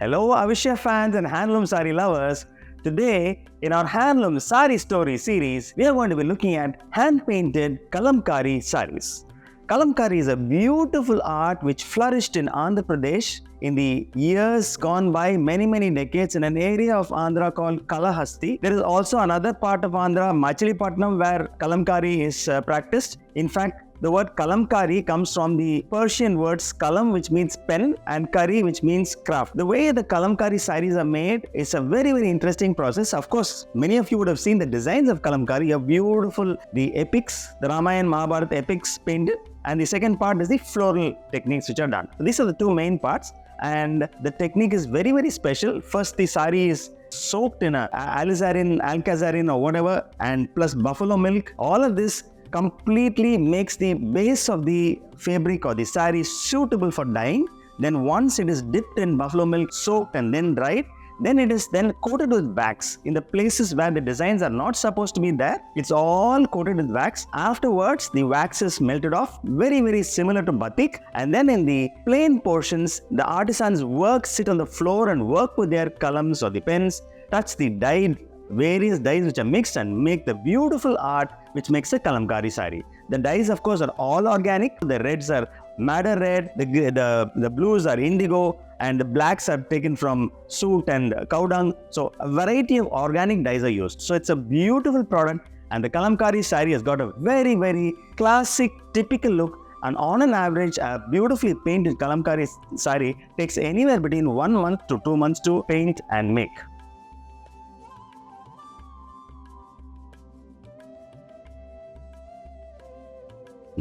Hello Avishya fans and handloom sari lovers. Today, in our handloom sari story series, we are going to be looking at hand-painted Kalamkari sarees. Kalamkari is a beautiful art which flourished in Andhra Pradesh in the years gone by, many decades, in an area of Andhra called Kalahasti. There is also another part of Andhra, Machilipatnam, where Kalamkari is practiced. In fact, the word Kalamkari comes from the Persian words kalam, which means pen, and kari, which means craft. The way the Kalamkari sarees are made is a very interesting process. Of course, many of you would have seen the designs of Kalamkari, are beautiful. The epics, the Ramayana, Mahabharata epics painted, and the second part is the floral techniques which are done. So these are the two main parts, and the technique is very special. First, the sari is soaked in a alizarin, alcazarin or whatever, and plus buffalo milk. All of this completely makes the base of the fabric or the sari suitable for dyeing. Then once it is dipped in buffalo milk, soaked and then dried, then it is then coated with wax. In the places where the designs are not supposed to be there, it's all coated with wax. Afterwards, the wax is melted off, very similar to batik. And then in the plain portions, the artisans sit on the floor and work with their kalams or the pens, touch the dyed various dyes which are mixed and make the beautiful art which makes a Kalamkari sari. The dyes, of course, are all organic. The reds are madder red, the blues are indigo, and the blacks are taken from soot and cow dung. So a variety of organic dyes are used. So it's a beautiful product, and the Kalamkari sari has got a very classic, typical look. And on an average, a beautifully painted Kalamkari sari takes anywhere between 1 month to 2 months to paint and make.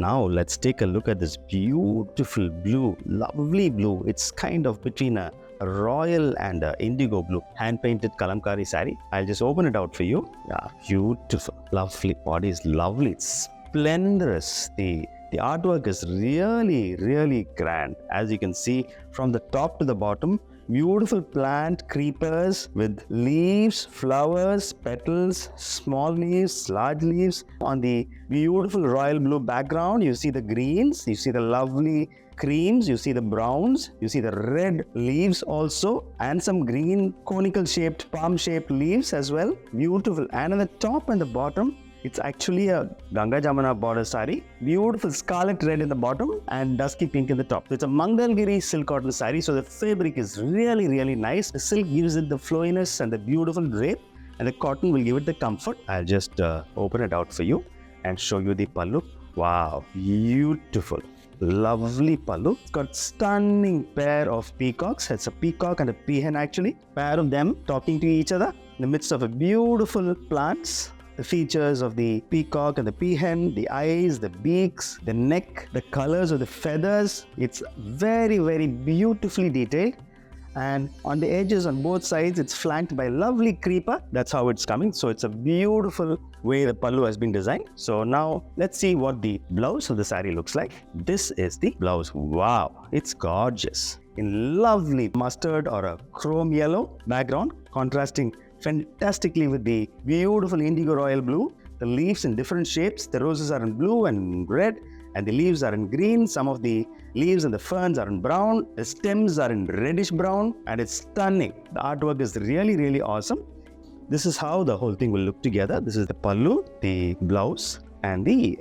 Now let's take a look at this beautiful blue, lovely blue. It's kind of between a royal and a indigo blue, hand-painted Kalamkari sari. I'll just open it out for you. Yeah, beautiful, lovely. Body is lovely, it's splendorous. The artwork is really grand. As you can see, from the top to the bottom, beautiful plant creepers with leaves, flowers, petals, small leaves, large leaves. On the beautiful royal blue background, you see the greens, you see the lovely creams, you see the browns, you see the red leaves also, and some green conical shaped, palm shaped leaves as well. Beautiful. And on the top and the bottom, it's actually a Ganga Jamuna border sari. Beautiful scarlet red in the bottom and dusky pink in the top. So it's a Mangalgiri silk cotton sari. So the fabric is really nice. The silk gives it the flowiness and the beautiful drape, and the cotton will give it the comfort. I'll just open it out for you and show you the pallu. Wow, beautiful. Lovely pallu. It's got stunning pair of peacocks. It's a peacock and a peahen actually. Pair of them talking to each other in the midst of a beautiful plants. The features of the peacock and the peahen, the eyes, the beaks, the neck, the colors of the feathers. It's very beautifully detailed. And on the edges on both sides, it's flanked by lovely creeper. That's how it's coming. So it's a beautiful way the pallu has been designed. So now let's see what the blouse of the sari looks like. This is the blouse. Wow, it's gorgeous. In lovely mustard or a chrome yellow background, contrasting fantastically with the beautiful indigo royal blue. The leaves in different shapes. The roses are in blue and red, and the leaves are in green. Some of the leaves and the ferns are in brown. The stems are in reddish brown, and it's stunning. The artwork is really awesome. This is how the whole thing will look together. This is the pallu, the blouse, and the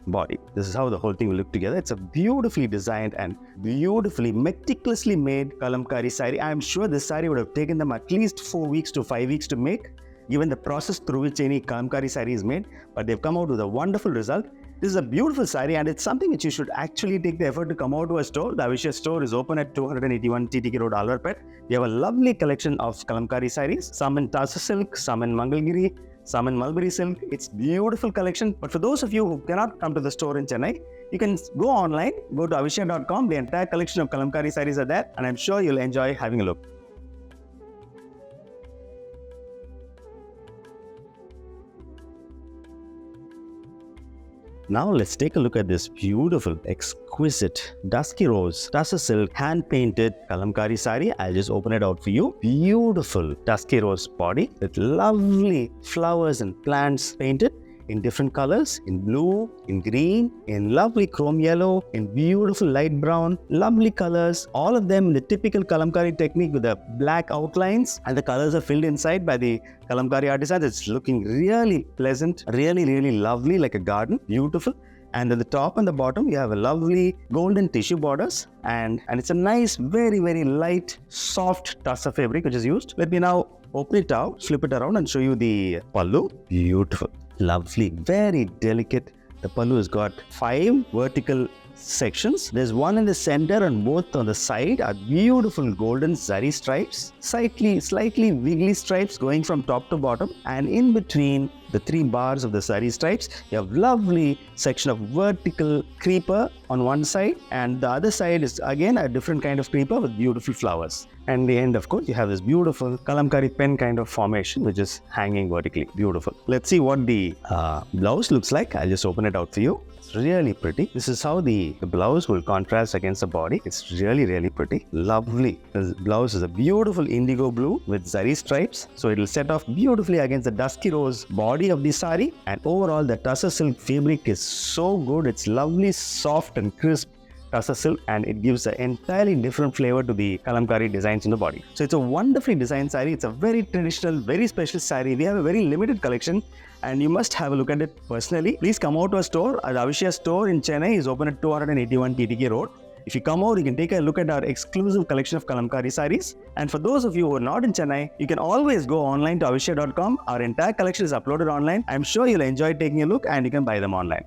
body. This is how the whole thing will look together. It's a beautifully designed and beautifully meticulously made Kalamkari sari. I am sure this sari would have taken them at least 4 weeks to 5 weeks to make, given the process through which any Kalamkari sari is made, but they've come out with a wonderful result. This is a beautiful sari, and it's something which you should actually take the effort to come out to a store. The Avishya store is open at 281 TTK Road, Alwarpet. We have a lovely collection of Kalamkari sarees, some in Tassa silk, some in Mangalgiri, some in Mulberry silk. It's beautiful collection. But for those of you who cannot come to the store in Chennai, you can go online, go to avishya.com. The entire collection of Kalamkari sarees are there, and I'm sure you'll enjoy having a look. Now let's take a look at this beautiful, exquisite, dusky rose, Tassa silk, hand-painted Kalamkari sari. I'll just open it out for you. Beautiful dusky rose body with lovely flowers and plants painted in different colors, in blue, in green, in lovely chrome yellow, in beautiful light brown, lovely colors, all of them in the typical Kalamkari technique with the black outlines, and the colors are filled inside by the Kalamkari artisans. It's looking really pleasant, really lovely, like a garden, beautiful. And at the top and the bottom, you have a lovely golden tissue borders, and it's a nice, very light, soft tussar fabric which is used. Let me now open it out, flip it around and show you the pallu. Beautiful, lovely, very delicate. The pallu has got 5 vertical sections. There's one in the center, and both on the side are beautiful golden zari stripes, slightly wiggly stripes going from top to bottom, and in between the 3 bars of the zari stripes, you have lovely section of vertical creeper on one side, and the other side is again a different kind of creeper with beautiful flowers. And the end, of course, you have this beautiful Kalamkari pen kind of formation which is hanging vertically. Beautiful. Let's see what the blouse looks like. I'll just open it out for you. It's really pretty. This is how the blouse will contrast against the body. It's really pretty. Lovely. The blouse is a beautiful indigo blue with zari stripes. So it will set off beautifully against the dusky rose body of the sari. And overall, the tussar silk fabric is so good. It's lovely, soft and crisp tussar silk, and it gives an entirely different flavor to the Kalamkari designs in the body. So it's a wonderfully designed sari. It's a very traditional, very special sari. We have a very limited collection, and you must have a look at it personally. Please come out to our store. Our Avishya store in Chennai is open at 281 TTK Road. If you come out, you can take a look at our exclusive collection of Kalamkari sarees. And for those of you who are not in Chennai, you can always go online to avishya.com. Our entire collection is uploaded online. I'm sure you'll enjoy taking a look, and you can buy them online.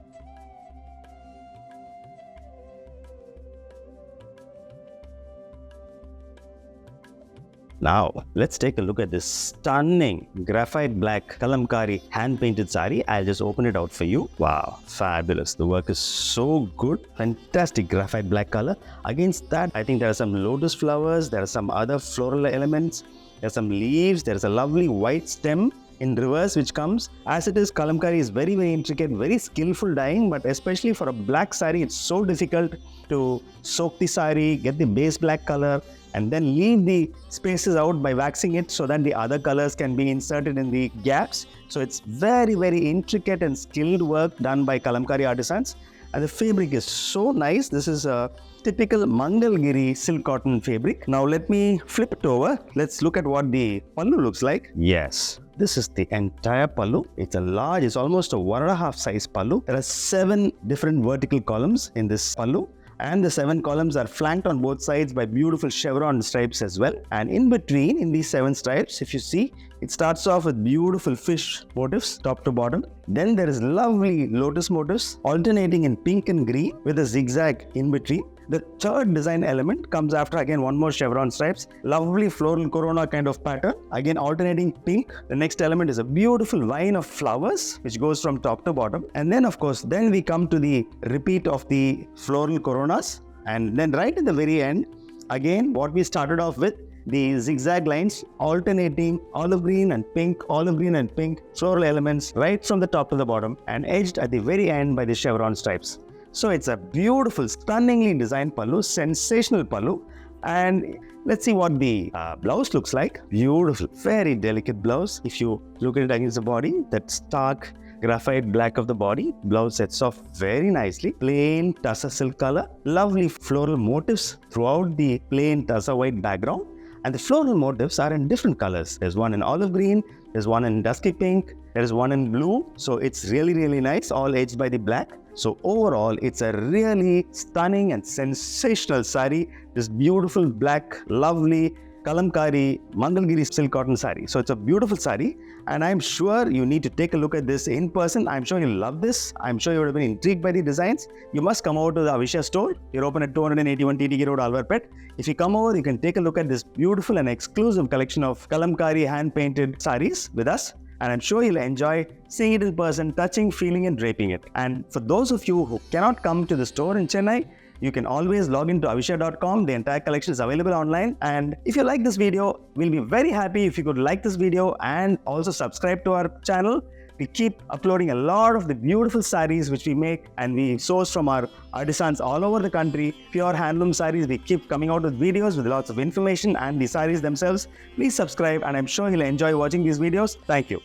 Now, let's take a look at this stunning graphite black Kalamkari hand-painted sari. I'll just open it out for you. Wow, fabulous. The work is so good. Fantastic graphite black color. Against that, I think there are some lotus flowers. There are some other floral elements. There are some leaves. There is a lovely white stem in reverse which comes. As it is, Kalamkari is very intricate, very skillful dyeing, but especially for a black sari, it's so difficult to soak the sari, get the base black color, and then leave the spaces out by waxing it so that the other colors can be inserted in the gaps. So it's very intricate and skilled work done by Kalamkari artisans. And the fabric is so nice. This is a typical Mangalgiri silk cotton fabric. Now let me flip it over. Let's look at what the pallu looks like. Yes, this is the entire pallu. It's a large, it's almost a 1.5 size pallu. There are 7 different vertical columns in this pallu, and the 7 columns are flanked on both sides by beautiful chevron stripes as well. And in between, in these 7 stripes, if you see, it starts off with beautiful fish motifs top to bottom. Then there is lovely lotus motifs alternating in pink and green with a zigzag in between. The third design element comes after, again, one more chevron stripes, lovely floral corona kind of pattern, again alternating pink. The next element is a beautiful vine of flowers which goes from top to bottom. And then, of course, then we come to the repeat of the floral coronas. And then right at the very end, again, what we started off with, the zigzag lines alternating olive green and pink, floral elements right from the top to the bottom, and edged at the very end by the chevron stripes. So it's a beautiful, stunningly designed pallu, sensational pallu. And let's see what the blouse looks like. Beautiful, very delicate blouse. If you look at it against the body, that stark graphite black of the body, blouse sets off very nicely. Plain tussar silk color, lovely floral motifs throughout the plain tussar white background. And the floral motifs are in different colors. There's one in olive green, there's one in dusky pink, there's one in blue. So it's really nice, all edged by the black. So overall, it's a really stunning and sensational sari. This beautiful black, lovely Kalamkari Mangalgiri silk cotton sari. So it's a beautiful sari, and I'm sure you need to take a look at this in person. I'm sure you'll love this. I'm sure you would have been intrigued by the designs. You must come over to the Avishya store. You're open at 281 TTK Road, Alwarpet. If you come over, you can take a look at this beautiful and exclusive collection of Kalamkari hand-painted saris with us. And I'm sure you'll enjoy seeing it in person, touching, feeling and draping it. And for those of you who cannot come to the store in Chennai, you can always log into avishya.com. The entire collection is available online. And if you like this video, we'll be very happy if you could like this video and also subscribe to our channel. We keep uploading a lot of the beautiful sarees which we make, and we source from our artisans all over the country. Pure handloom sarees. We keep coming out with videos with lots of information and the sarees themselves. Please subscribe, and I'm sure you'll enjoy watching these videos. Thank you.